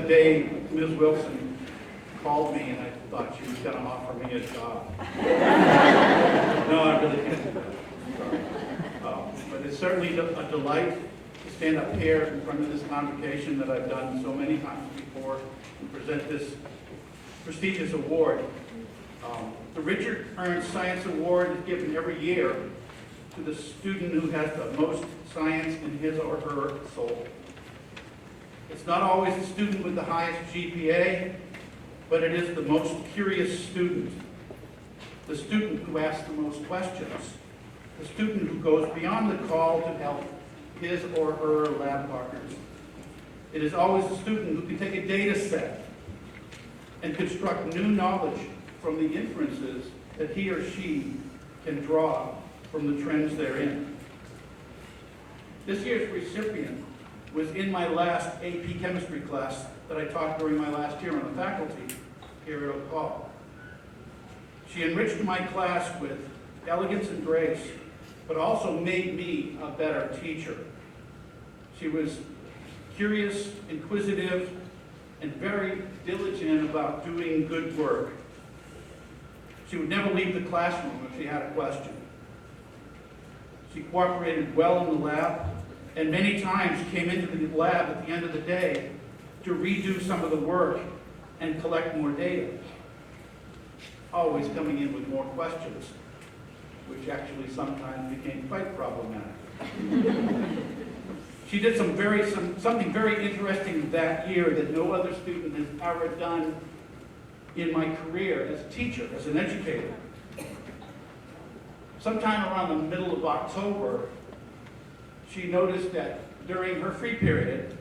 day Ms. Wilson called me and I thought she was going to offer me a job. No, I really can't. But it's certainly a delight to stand up here in front of this convocation that I've done so many times before and present this prestigious award. The Richard Ernst Science Award is given every year to the student who has the most science in his or her soul. It's not always the student with the highest GPA, but it is the most curious student, the student who asks the most questions, the student who goes beyond the call to help his or her lab partners. It is always the student who can take a data set and construct new knowledge from the inferences that he or she can draw from the trends therein. This year's recipient was in my last AP chemistry class that I taught during my last year on the faculty here at Oak Hall. She enriched my class with elegance and grace, but also made me a better teacher. She was curious, inquisitive, and very diligent about doing good work. She would never leave the classroom if she had a question. She cooperated well in the lab, and many times came into the lab at the end of the day to redo some of the work and collect more data, always coming in with more questions, which actually sometimes became quite problematic. She did something very interesting that year that no other student has ever done in my career as a teacher, as an educator. Sometime around the middle of October, she noticed that during her free period,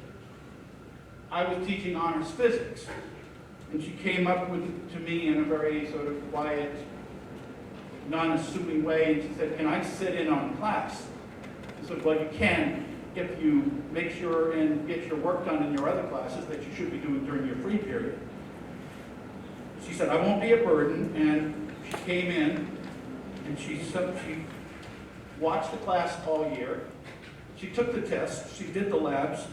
I was teaching honors physics. And she came up to me in a very sort of quiet, non-assuming way, and she said, "Can I sit in on class?" I said, "Well, you can if you make sure and get your work done in your other classes that you should be doing during your free period." She said, "I won't be a burden," and she came in and she watched the class all year. She took the tests, she did the labs,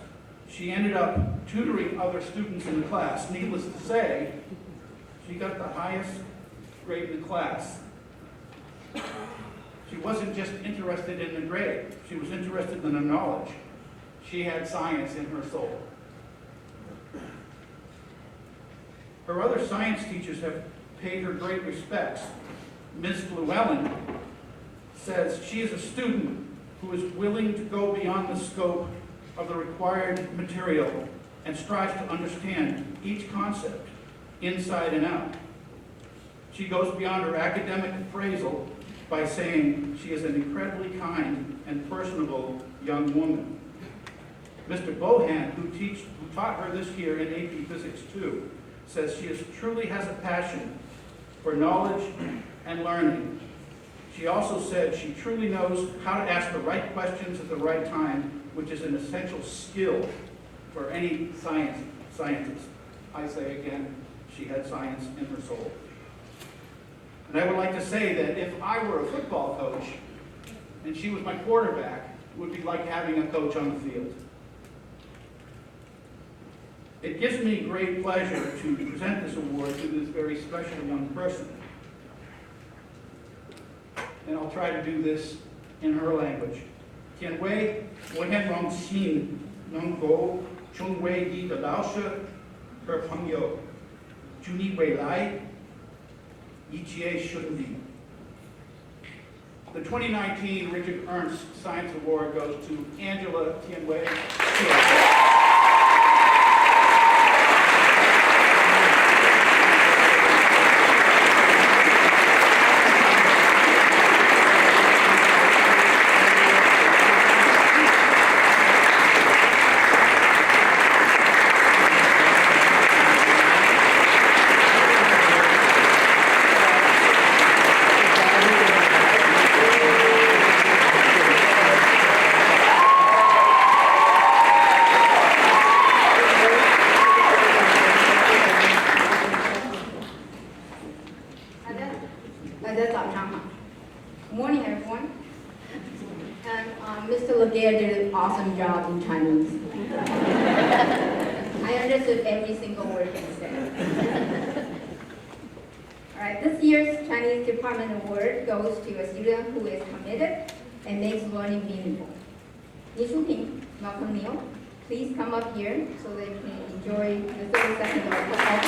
she ended up tutoring other students in the class. Needless to say, she got the highest grade in the class. She wasn't just interested in the grade, she was interested in the knowledge. She had science in her soul. Her other science teachers have paid her great respects. Ms. Llewellyn says she is a student who is willing to go beyond the scope of the required material and strives to understand each concept inside and out. She goes beyond her academic appraisal by saying she is an incredibly kind and personable young woman. Mr. Bohan, who taught her this year in AP Physics 2, says she truly has a passion for knowledge and learning. She also said she truly knows how to ask the right questions at the right time, which is an essential skill for any scientist. I say again, she had science in her soul. And I would like to say that if I were a football coach and she was my quarterback, it would be like having a coach on the field. It gives me great pleasure to present this award to this very special young person. And I'll try to do this in her language. Tian Wei, Wohen Rong Xin, Nong Go, Chung Wei Yi De Lao She, Her Peng Yo, Juni Wei Lai, Yi Jie Shun Li. The 2019 Richard Ernst Science Award goes to Angela Tian Wei. Morning, everyone. And Mr. Laguerre did an awesome job in Chinese. I understood every single word he said. All right, this year's Chinese Department Award goes to a student who is committed and makes learning meaningful. Ni Shuping, Malcolm Neal, please come up here so that you can enjoy the 30 seconds of performance.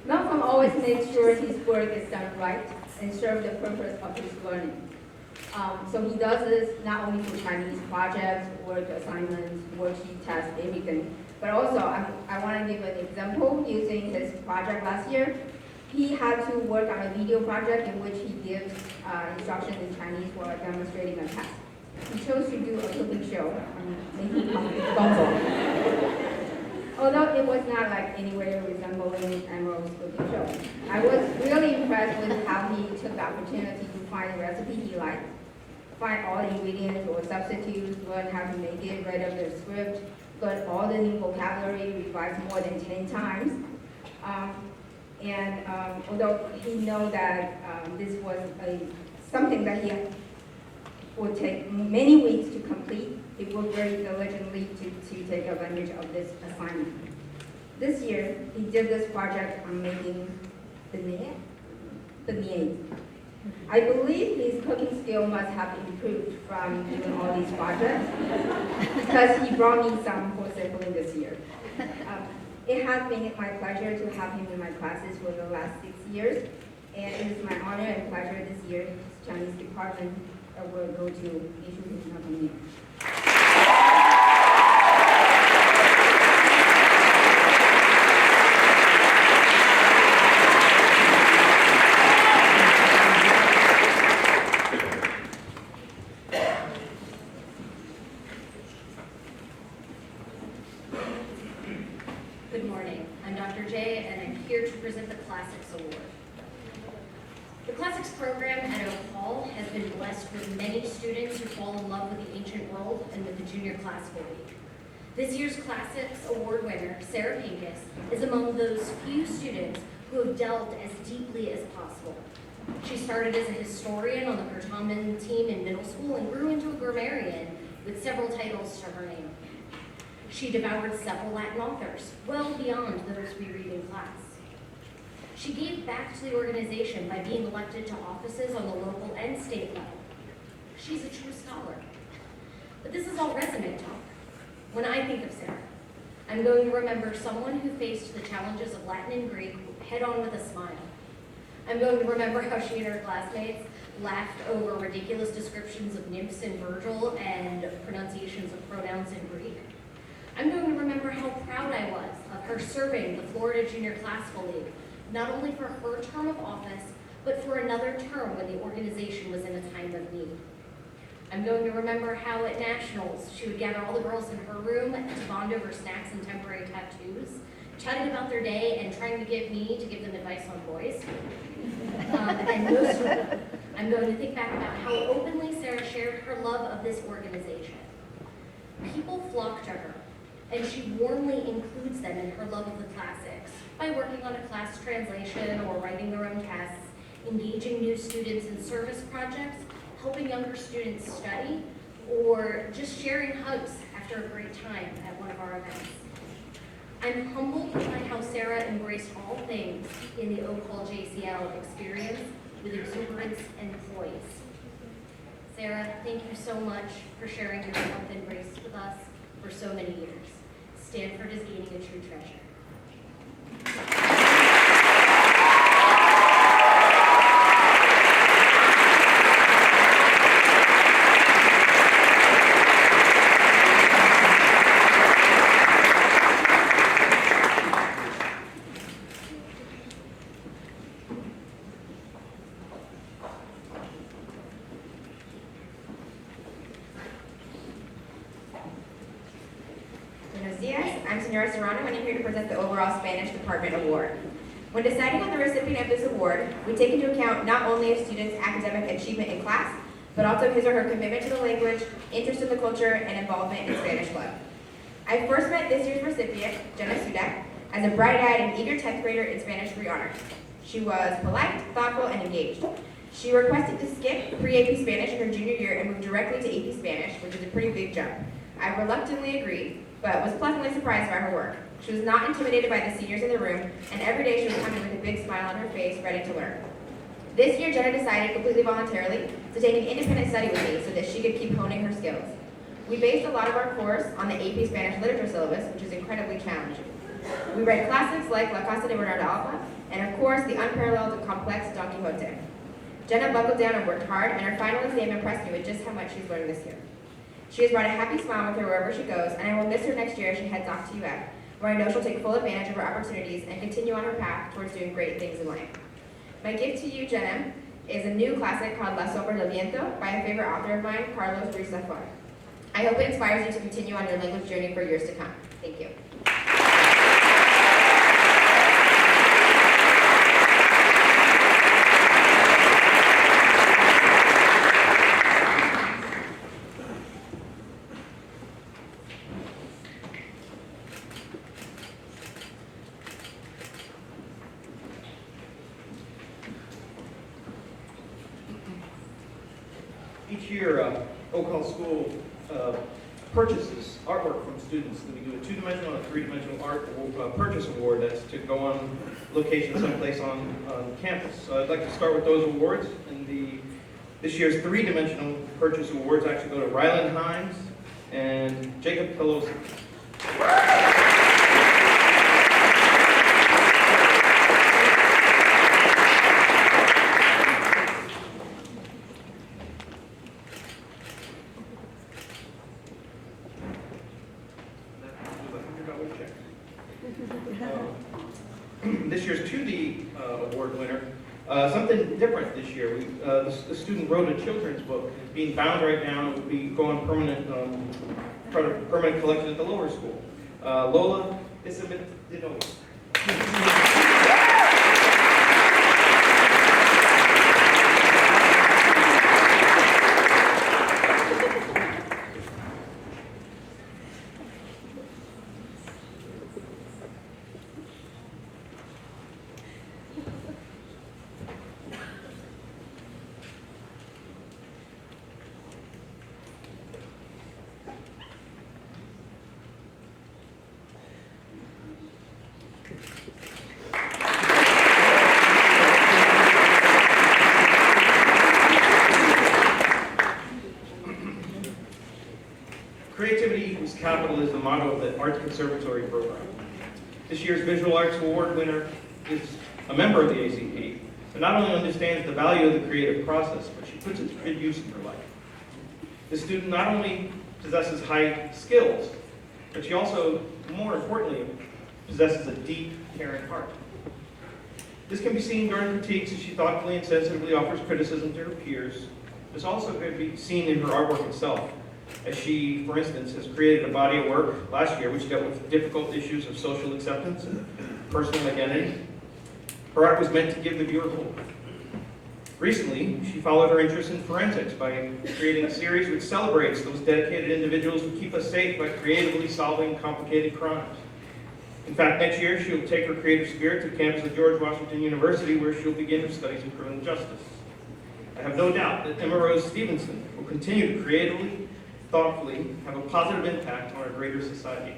Malcolm always makes sure his work is done right and serve the purpose of his learning. So he does this not only for Chinese projects, work assignments, worksheet tests, everything, but also I want to give an example using his project last year. He had to work on a video project in which he gives instructions in Chinese while demonstrating a test. He chose to do a cooking show on making gongbo. Although it was not like anywhere resembling Emerald's cooking show. I was really impressed with how he took the opportunity to find a recipe he liked, find all the ingredients or substitutes, learn how to make it, write up the script, learn all the new vocabulary, revise more than 10 times. Although he knew that this was something that he would take many weeks to complete, he worked very diligently to take advantage of this assignment. This year, he did this project on making beignets. I believe his cooking skill must have improved from doing all these projects because he brought me some for sampling this year. It has been my pleasure to have him in my classes for the last 6 years, and it is my honor and pleasure this year his Chinese department will go to Issue Company. Good morning. I'm Dr. J, and I'm here to present the Classics Award. The Classics program at Oak Hall has been blessed with many students who fall in love with the ancient world and with the Junior Classical League. This year's Classics Award winner, Sarah Pincus, is among those few students who have delved as deeply as possible. She started as a historian on the Kurtaman team in middle school and grew into a grammarian with several titles to her name. She devoured several Latin authors, well beyond those we read in class. She gave back to the organization by being elected to offices on the local and state level. She's a true scholar. But this is all resume talk. When I think of Sarah, I'm going to remember someone who faced the challenges of Latin and Greek head on with a smile. I'm going to remember how she and her classmates laughed over ridiculous descriptions of nymphs in Virgil and pronunciations of pronouns in Greek. I'm going to remember how proud I was of her serving the Florida Junior Classical League, not only for her term of office, but for another term when the organization was in a time of need. I'm going to remember how at nationals, she would gather all the girls in her room to bond over snacks and temporary tattoos, chatting about their day and trying to give them advice on boys. And most of all, I'm going to think back about how openly Sarah shared her love of this organization. People flock to her, and she warmly includes them in her love of the classics by working on a class translation or writing their own tests, engaging new students in service projects, helping younger students study, or just sharing hugs after a great time at one of our events. I'm humbled by how Sarah embraced all things in the Oak Hall JCL experience with exuberance and poise. Sarah, thank you so much for sharing your warmth and grace with us for so many years. Stanford is gaining a true treasure. I'm Senora Serrano, and I'm here to present the overall Spanish Department Award. When deciding on the recipient of this award, we take into account not only a student's academic achievement in class, but also his or her commitment to the language, interest in the culture, and involvement in Spanish Club. I first met this year's recipient, Jenna Sudak, as a bright-eyed and eager 10th grader in Spanish 3 honors. She was polite, thoughtful, and engaged. She requested to skip pre-AP Spanish in her junior year and move directly to AP Spanish, which is a pretty big jump. I reluctantly agreed, but was pleasantly surprised by her work. She was not intimidated by the seniors in the room, and every day she was coming with a big smile on her face, ready to learn. This year, Jenna decided completely voluntarily to take an independent study with me so that she could keep honing her skills. We based a lot of our course on the AP Spanish literature syllabus, which is incredibly challenging. We read classics like La Casa de Bernardo Alba, and of course, the unparalleled and complex Don Quixote. Jenna buckled down and worked hard, and her final exam impressed me with just how much she's learned this year. She has brought a happy smile with her wherever she goes, and I will miss her next year as she heads off to UF, where I know she'll take full advantage of her opportunities and continue on her path towards doing great things in life. My gift to you, Jenna, is a new classic called La Sombra del Viento by a favorite author of mine, Carlos Ruiz Zafón. I hope it inspires you to continue on your language journey for years to come. Thank you. Each year, Oak Hall School purchases artwork from students. We do a 2-dimensional and a 3-dimensional art purchase award that's to go on location someplace on campus. So I'd like to start with those awards. And this year's 3-dimensional purchase awards actually go to Ryland Himes and Jacob Pelosi. This year's 2D award winner, something different this year. The student wrote a children's book. It's being bound right now. It will be going permanent collection at the lower school. Lola Isabet Dino. Creativity equals capital is the motto of the Arts Conservatory program. This year's Visual Arts Award winner is a member of the ACP, and not only understands the value of the creative process, but she puts it to good use in her life. The student not only possesses high skills, but she also, more importantly, possesses a deep, caring heart. This can be seen during critiques as she thoughtfully and sensitively offers criticism to her peers. This also can be seen in her artwork itself, as she, for instance, has created a body of work last year which dealt with difficult issues of social acceptance and personal identity. Her art was meant to give the viewer hope. Recently, she followed her interest in forensics by creating a series which celebrates those dedicated individuals who keep us safe by creatively solving complicated crimes. In fact, next year, she'll take her creative spirit to the campus of George Washington University, where she'll begin her studies in criminal justice. I have no doubt that Emma Rose Stevenson will continue to creatively, thoughtfully have a positive impact on our greater society.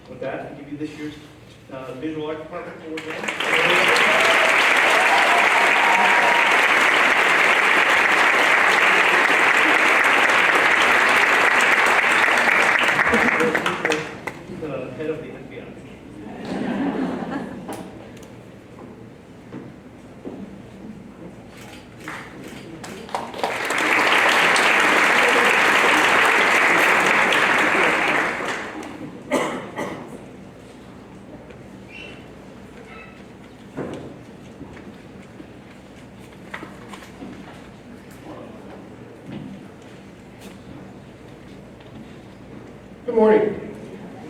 With that, I give you this year's Visual Art Department Award winner. The head of the FBI. Good morning.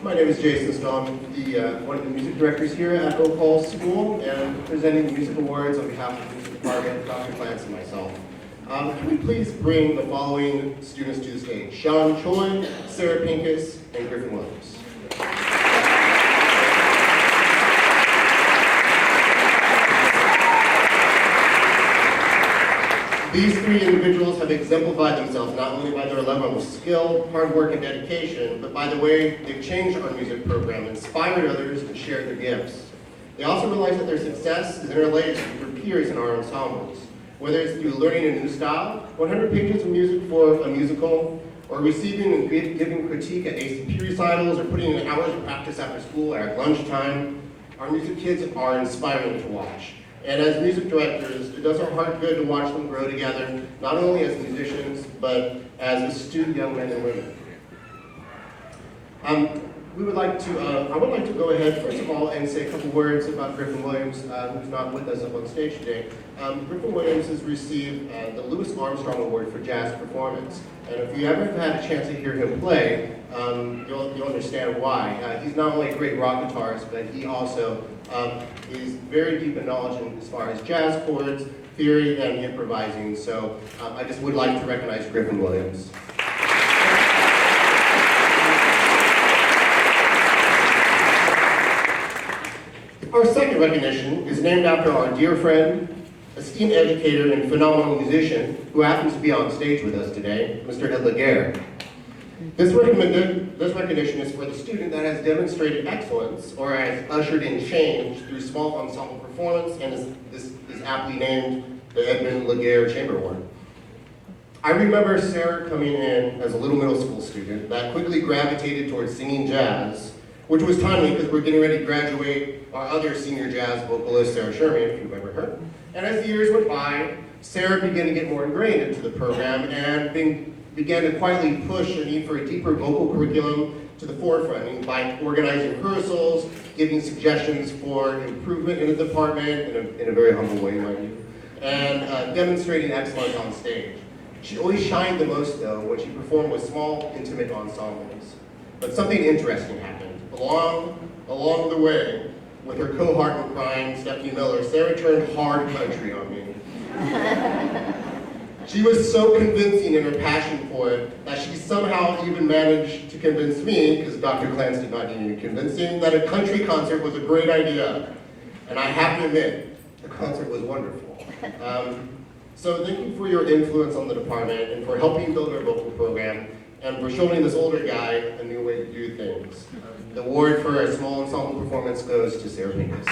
My name is Jason Stahl. I'm one of the music directors here at Oak Hall School and presenting the music awards on behalf of the music department, Dr. Clance and myself. Can we please bring the following students to the stage? Sean Choi, Sarah Pincus, and Griffin Williams. These three individuals have exemplified themselves not only by their level of skill, hard work, and dedication, but by the way they've changed our music program, inspired others, and shared their gifts. They also realize that their success is interrelated with their peers in our ensembles, whether it's through learning a new style, 100 pages of music for a musical, or receiving and giving critique at ACP recitals, or putting in hours of practice after school or at lunchtime. Our music kids are inspiring to watch. And as music directors, it does our heart good to watch them grow together, not only as musicians, but as astute young men and women. I would like to go ahead, first of all, and say a couple words about Griffin Williams, who's not with us up on stage today. Griffin Williams has received the Louis Armstrong Award for Jazz Performance. And if you ever have had a chance to hear him play, you'll understand why. He's not only a great rock guitarist, but he also is very deep in knowledge as far as jazz chords, theory, and improvising. So I just would like to recognize Griffin Williams. Our second recognition is named after our dear friend, esteemed educator, and phenomenal musician who happens to be on stage with us today, Mr. Ed Laguerre. This recognition is for the student that has demonstrated excellence or has ushered in change through small ensemble performance and is aptly named the Edmund Laguerre Chamber Award. I remember Sarah coming in as a little middle school student that quickly gravitated towards singing jazz, which was timely because we're getting ready to graduate our other senior jazz vocalist, Sarah Sherman, if you remember her. And as the years went by, Sarah began to get more ingrained into the program and began to quietly push a need for a deeper vocal curriculum to the forefront by organizing rehearsals, giving suggestions for improvement in the department, in a very humble way, mind you, and demonstrating excellence on stage. She always shined the most, though, when she performed with small, intimate ensembles. But something interesting happened. Along the way, with her cohort in crime, Stephanie Miller, Sarah turned hard country on me. She was so convincing in her passion for it that she somehow even managed to convince me, because Dr. Clance did not need any convincing, that a country concert was a great idea. And I have to admit, the concert was wonderful. So thank you for your influence on the department and for helping build our vocal program and for showing this older guy a new way to do things. The award for a small ensemble performance goes to Sarah Pincus.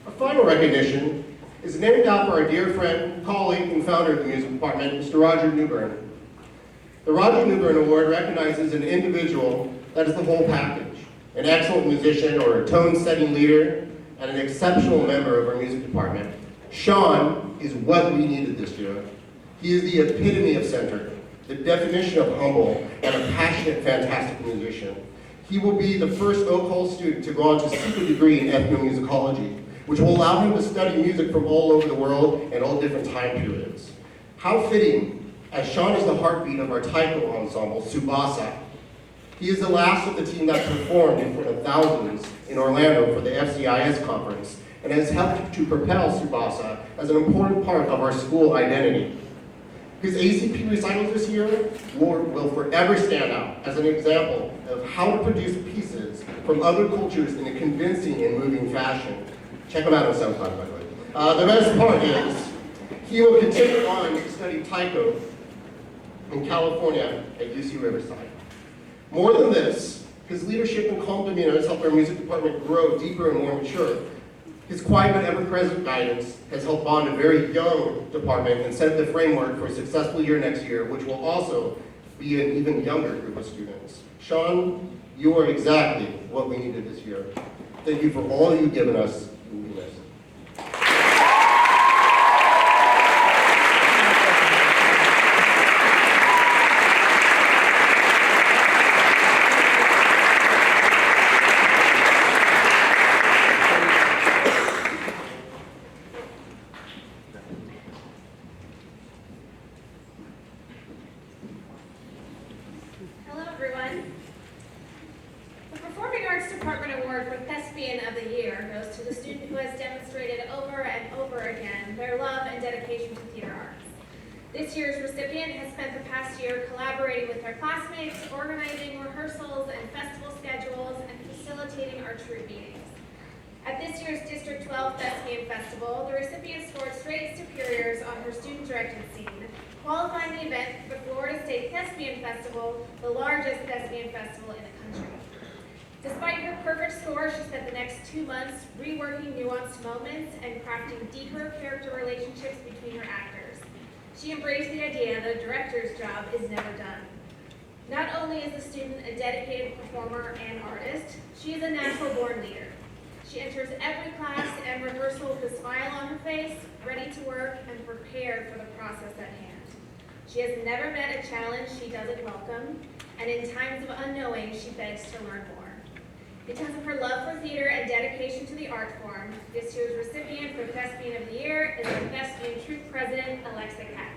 Our final recognition is named after our dear friend, colleague, and founder of the music department, Mr. Roger Newbern. The Roger Newbern Award recognizes an individual that is the whole package. An excellent musician or a tone-setting leader, and an exceptional member of our music department. Sean is what we needed this year. He is the epitome of center, the definition of humble, and a passionate, fantastic musician. He will be the first Oak Hall student to go on to seek a degree in ethnomusicology, which will allow him to study music from all over the world and all different time periods. How fitting, as Sean is the heartbeat of our taiko ensemble, Tsubasa. He is the last of the team that performed in front of thousands in Orlando for the FCIS conference and has helped to propel Tsubasa as an important part of our school identity. His ACP recitals this year will forever stand out as an example of how to produce pieces from other cultures in a convincing and moving fashion. Check him out on SoundCloud, by the way. The best part is, he will continue on to study taiko in California at UC Riverside. More than this, his leadership and calm demeanor has helped our music department grow deeper and more mature. His quiet but ever-present guidance has helped bond a very young department and set the framework for a successful year next year, which will also be an even younger group of students. Sean, you are exactly what we needed this year. Thank you for all you've given us. You will be missed. Hello, everyone. The Performing Arts Department Award for Thespian of the Year goes to the student who has demonstrated over and over again their love and dedication to theater arts. This year's recipient has spent the past year collaborating with their classmates, organizing rehearsals and festival schedules, and facilitating our troop meetings. At this year's District 12 Thespian Festival, the recipient scored straight superiors on her student-directed scene, qualifying the event for the Florida State Thespian Festival, the largest thespian festival in the country. Despite her perfect score, she spent the next 2 months reworking nuanced moments and crafting deeper character relationships between her actors. She embraced the idea that a director's job is never done. Not only is the student a dedicated performer and artist, she is a natural-born leader. She enters every class and rehearsal with a smile on her face, ready to work and prepared for the process at hand. She has never met a challenge she doesn't welcome, and in times of unknowing, she begs to learn more. Because of her love for theater and dedication to the art form, this year's recipient for Thespian of the Year is the Thespian Troop President, Alexa Katz.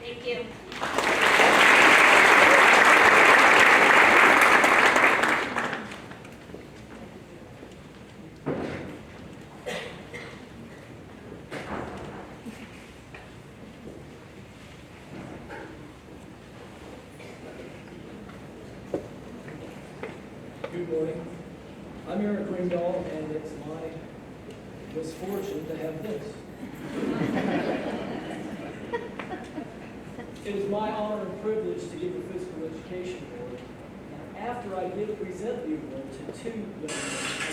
Thank you. Good morning. I'm Eric Ringdahl, and it's my misfortune to have this. It is my honor and privilege to give the Physical Education Award. And after I did present the award to two young men, I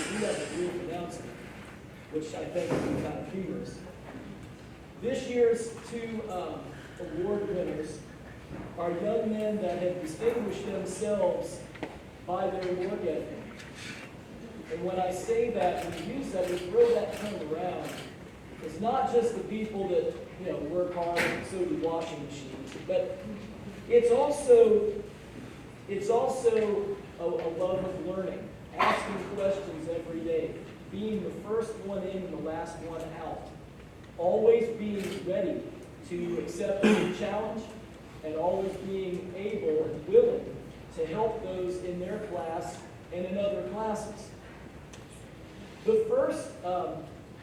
do have a brief announcement, which I think will be kind of humorous. This year's two award winners are young men that have distinguished themselves by their work ethic. And when I say that, when you use that, we throw that term around. It's not just the people that work hard and so do washing machines, but it's also a love of learning, asking questions every day, being the first one in and the last one out, always being ready to accept a new challenge, and always being able and willing to help those in their class and in other classes. The first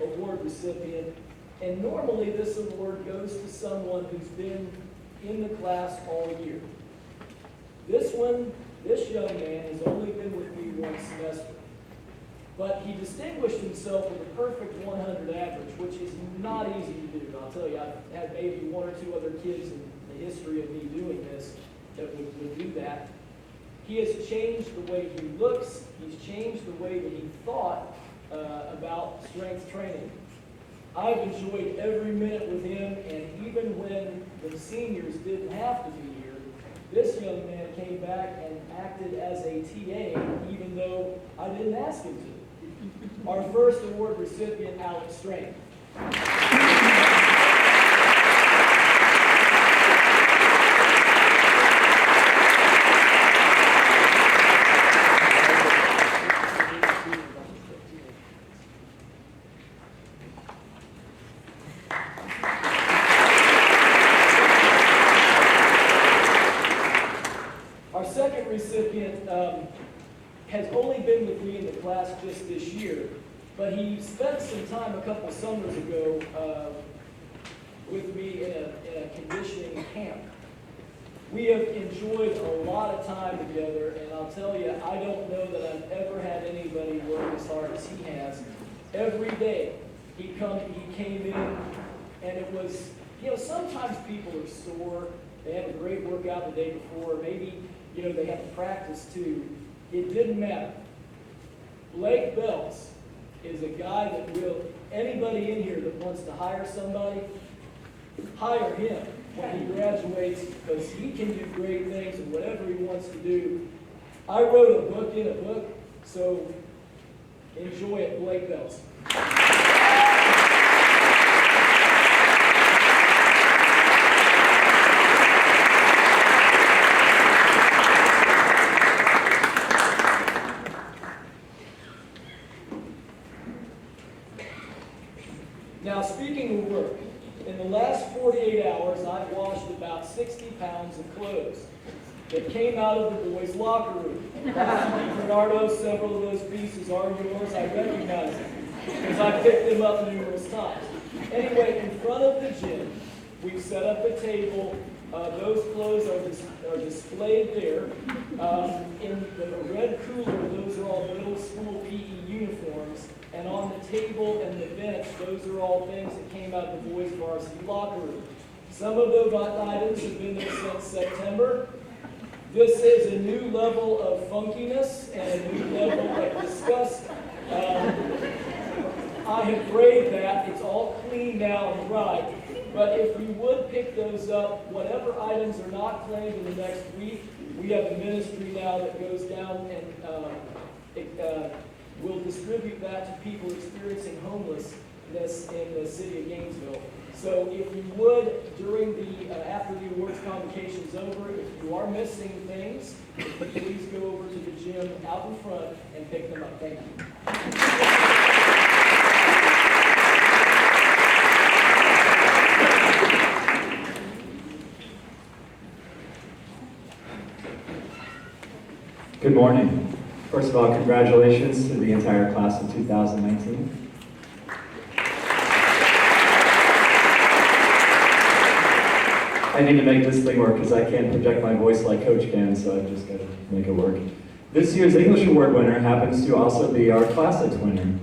award recipient, and normally this award goes to someone who's been in the class all year. This young man has only been with me one semester, but he distinguished himself with a perfect 100 average, which is not easy to do. I'll tell you, I've had maybe one or two other kids in the history of me doing this that would do that. He has changed the way he looks. He's changed the way that he thought about strength training. I've enjoyed every minute with him, and even when the seniors didn't have to be here, this young man came back and acted as a TA, even though I didn't ask him to. Our first award recipient, Alex Strain. Our second recipient has only been with me in the class just this year, but he spent some time a couple summers ago with me in a conditioning camp. We have enjoyed a lot of time together, and I'll tell you, I don't know that I've ever had anybody work as hard as he has. Every day he came in, and it was, sometimes people are sore. They had a great workout the day before. Maybe, they have to practice too. It didn't matter. Blake Belts is a guy that anybody in here that wants to hire somebody, hire him when he graduates, because he can do great things and whatever he wants to do. I wrote a book in a book, so enjoy it, Blake Belts. Now, speaking of work, in the last 48 hours, I've washed about 60 pounds of clothes that came out of the boys' locker room. Bernardo, several of those pieces are yours. I recognize them because I picked them up numerous times. Anyway, in front of the gym, we've set up a table. Those clothes are displayed there. In the red cooler, those are all middle school PE uniforms. And on the table and the bench, those are all things that came out of the boys' varsity locker room. Some of those items have been there since September. This is a new level of funkiness and a new level of disgust. I have prayed that it's all clean now and right. But if you would pick those up, whatever items are not claimed in the next week, we have a ministry now that goes down and will distribute that to people experiencing homelessness in the city of Gainesville. So if you would, during after the awards convocation is over, if you are missing things, please go over to the gym out in front and pick them up. Thank you. Good morning. First of all, congratulations to the entire class of 2019. I need to make this thing work because I can't project my voice like Coach can, so I've just got to make it work. This year's English Award winner happens to also be our Classics winner.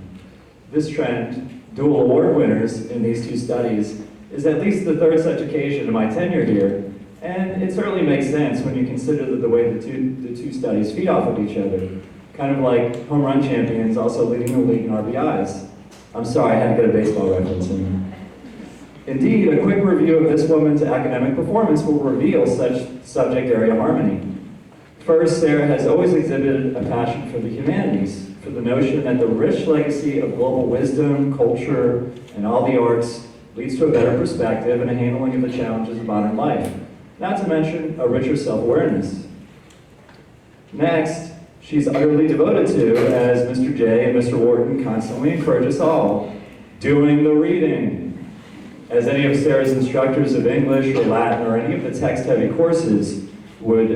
This trend, dual award winners in these two studies, is at least the third such occasion in my tenure here. And it certainly makes sense when you consider the way the two studies feed off of each other. Kind of like home run champions also leading the league in RBIs. I'm sorry, I had to get a baseball reference in. Indeed, a quick review of this woman's academic performance will reveal such subject area harmony. First, Sarah has always exhibited a passion for the humanities, for the notion that the rich legacy of global wisdom, culture, and all the arts leads to a better perspective and a handling of the challenges of modern life. Not to mention a richer self-awareness. Next, she's utterly devoted to, as Mr. J and Mr. Wharton constantly encourage us all, doing the reading. As any of Sarah's instructors of English or Latin or any of the text-heavy courses would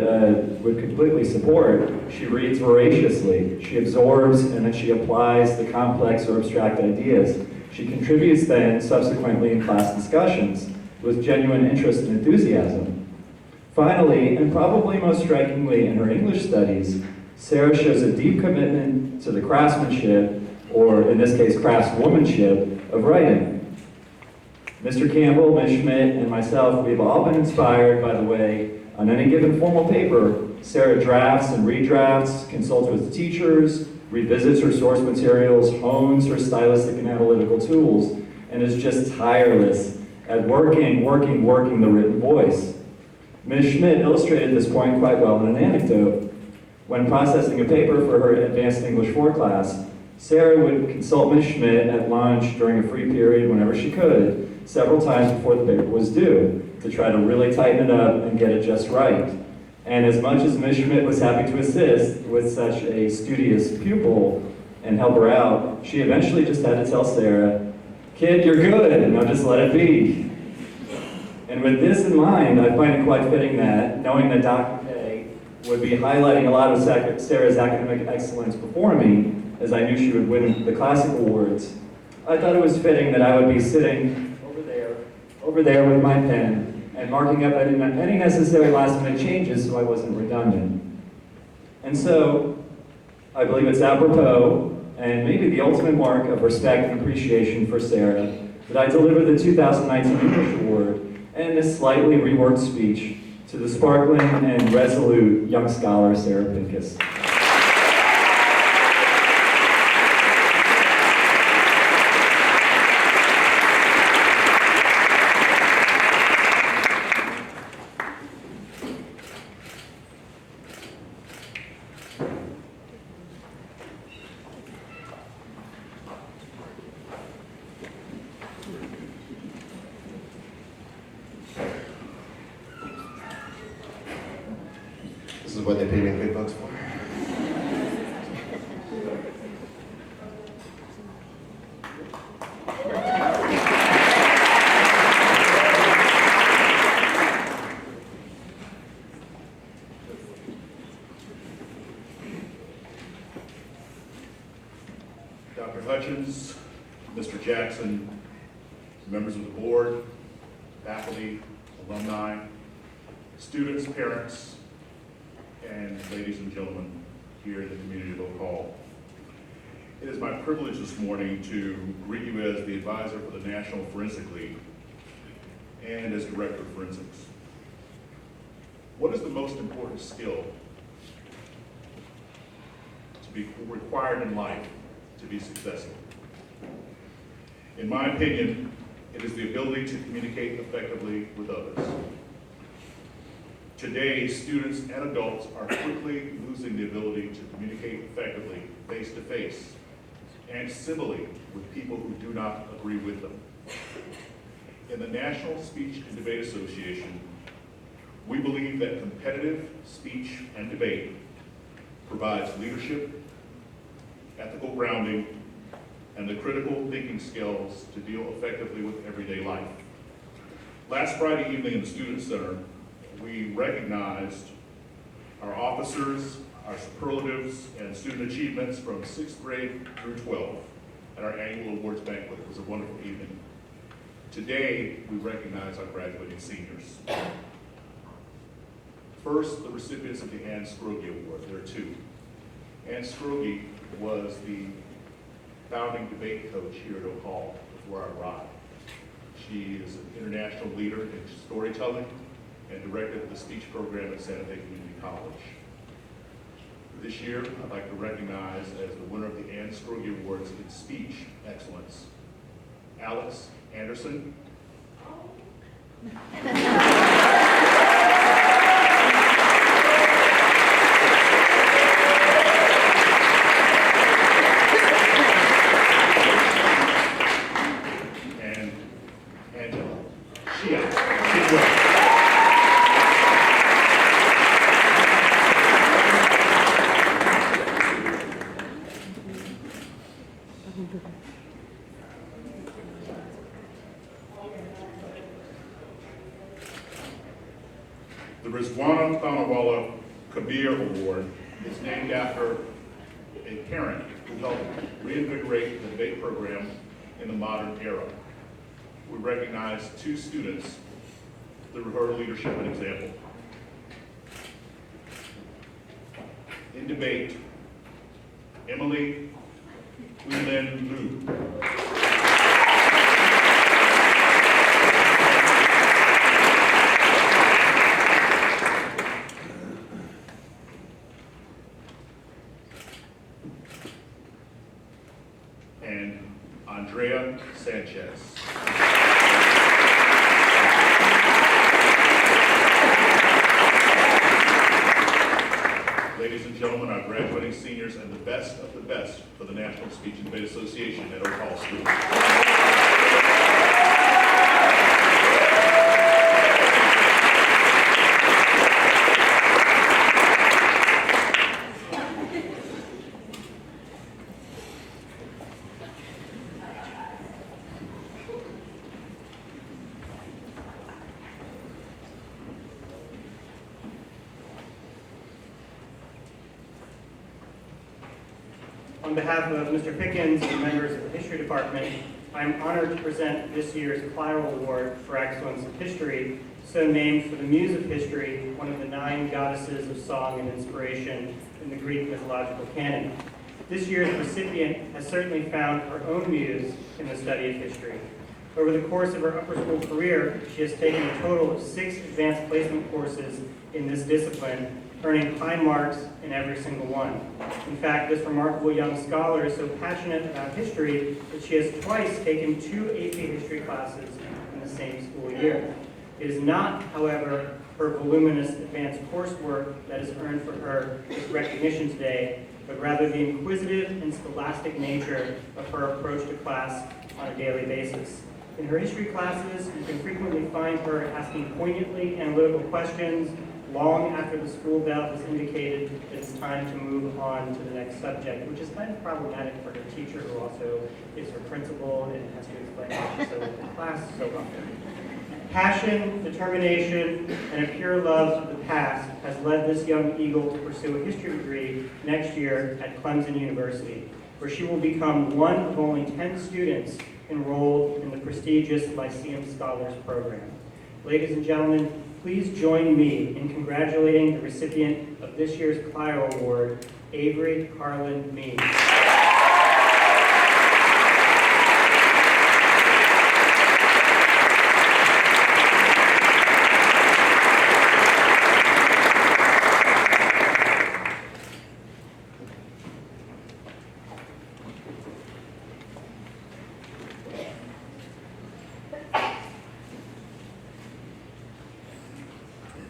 completely support, she reads voraciously, she absorbs, and then she applies the complex or abstract ideas. She contributes then, subsequently in class discussions, with genuine interest and enthusiasm. Finally, and probably most strikingly in her English studies, Sarah shows a deep commitment to the craftsmanship, or in this case, craftswomanship, of writing. Mr. Campbell, Ms. Schmidt, and myself, we've all been inspired by the way, on any given formal paper, Sarah drafts and redrafts, consults with teachers, revisits her source materials, hones her stylistic and analytical tools, and is just tireless at working the written voice. Ms. Schmidt illustrated this point quite well in an anecdote. When processing a paper for her Advanced English 4 class, Sarah would consult Ms. Schmidt at lunch during a free period whenever she could, several times before the paper was due, to try to really tighten it up and get it just right. And as much as Ms. Schmidt was happy to assist with such a studious pupil and help her out, she eventually just had to tell Sarah, "Kid, you're good, now just let it be." And with this in mind, I find it quite fitting that, knowing that Dr. K would be highlighting a lot of Sarah's academic excellence before me, as I knew she would win the Classic Awards, I thought it was fitting that I would be sitting over there with my pen, and marking up any necessary last-minute changes so I wasn't redundant. And so, I believe it's apropos, and maybe the ultimate mark of respect and appreciation for Sarah, that I deliver the 2019 English Award and this slightly reworked speech to the sparkling and resolute young scholar, Sarah Pincus. This is what they pay me big bucks for. Mr. Jackson, members of the board, faculty, alumni, students, parents, and ladies and gentlemen here in the community of Oak Hall. It is my privilege this morning to greet you as the advisor for the National Forensic League and as Director of Forensics. What is the most important skill to be required in life to be successful? In my opinion, it is the ability to communicate effectively with others. Today, students and adults are quickly losing the ability to communicate effectively face-to-face and civilly with people who do not agree with them. In the National Speech and Debate Association, we believe that competitive speech and debate provides leadership, ethical grounding, and the critical thinking skills to deal effectively with everyday life. Last Friday evening in the Student Center, we recognized our officers, our superlatives, and student achievements from 6th grade through 12th at our annual awards banquet. It was a wonderful evening. Today, we recognize our graduating seniors. First, the recipients of the Anne Scroggie Award. There are two. Anne Scroggie was the founding debate coach here at Oak Hall before I arrived. She is an international leader in storytelling and directed the speech program at Santa Fe Community College. This year, I'd like to recognize as the winner of the Anne Scroggie Awards in Speech Excellence, Alex Anderson. And Angela. She's well. The Rizwana Thanawala Kabir Award is named after a parent who helped reinvigorate the debate program in the modern era. We recognize two students through her leadership and example. In debate, Emily Guilin Liu. And Andrea Sanchez. Ladies and gentlemen, our graduating seniors and the best of the best for the National Speech and Debate Association at Oak Hall School. On behalf of Mr. Pickens and members of the History Department, I am honored to present this year's Clairol Award for Excellence in History, so named for the Muse of History, one of the 9 goddesses of song and inspiration in the Greek mythological canon. This year's recipient has certainly found her own muse in the study of history. Over the course of her upper school career, she has taken a total of 6 advanced placement courses in this discipline, earning high marks in every single one. In fact, this remarkable young scholar is so passionate about history that she has twice taken 2 AP history classes in the same school year. It is not, however, her voluminous advanced coursework that has earned for her this recognition today, but rather the inquisitive and scholastic nature of her approach to class on a daily basis. In her history classes, you can frequently find her asking poignantly analytical questions long after the school bell has indicated that it's time to move on to the next subject, which is kind of problematic for her teacher, who also is her principal and has to explain how she's so in the class so often. Passion, determination, and a pure love of the past has led this young eagle to pursue a history degree next year at Clemson University. where she will become one of only 10 students enrolled in the prestigious Lyceum Scholars Program. Ladies and gentlemen, please join me in congratulating the recipient of this year's Clio Award, Avery Harlan Mead.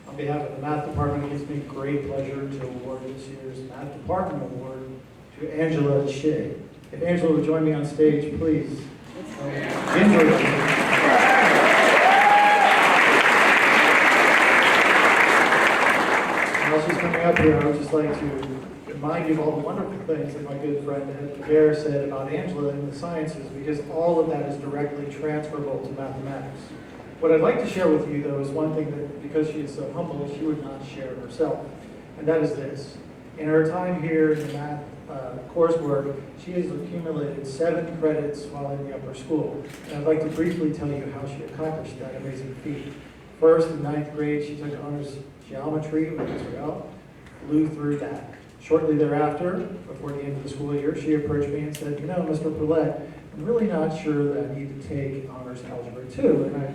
On behalf of the Math Department, it gives me great pleasure to award this year's Math Department Award to Angela Shea. If Angela would join me on stage, please. Angela. While she's coming up here, I would just like to remind you of all the wonderful things that my good friend Ed Bear said about Angela in the sciences, because all of that is directly transferable to mathematics. What I'd like to share with you, though, is one thing that, because she is so humble, she would not share herself, and that is this. In her time here in the math coursework, she has accumulated 7 credits while in the upper school, and I'd like to briefly tell you how she accomplished that amazing feat. First, in 9th grade, she took honors geometry with Israel, flew through that. Shortly thereafter, before the end of the school year, she approached me and said, you know, Mr. Paulette, I'm really not sure that I need to take honors algebra 2, and I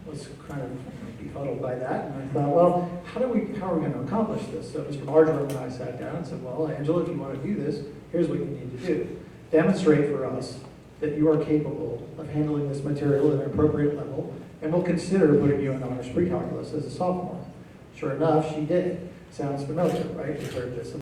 was kind of befuddled by that, and I thought, well, how are we going to accomplish this? So Mr. Marjoram and I sat down and said, well, Angela, if you want to do this, here's what you need to do. Demonstrate for us that you are capable of handling this material at an appropriate level, and we'll consider putting you in honors pre-calculus as a sophomore. Sure enough, she did. Sounds familiar, right? You've heard this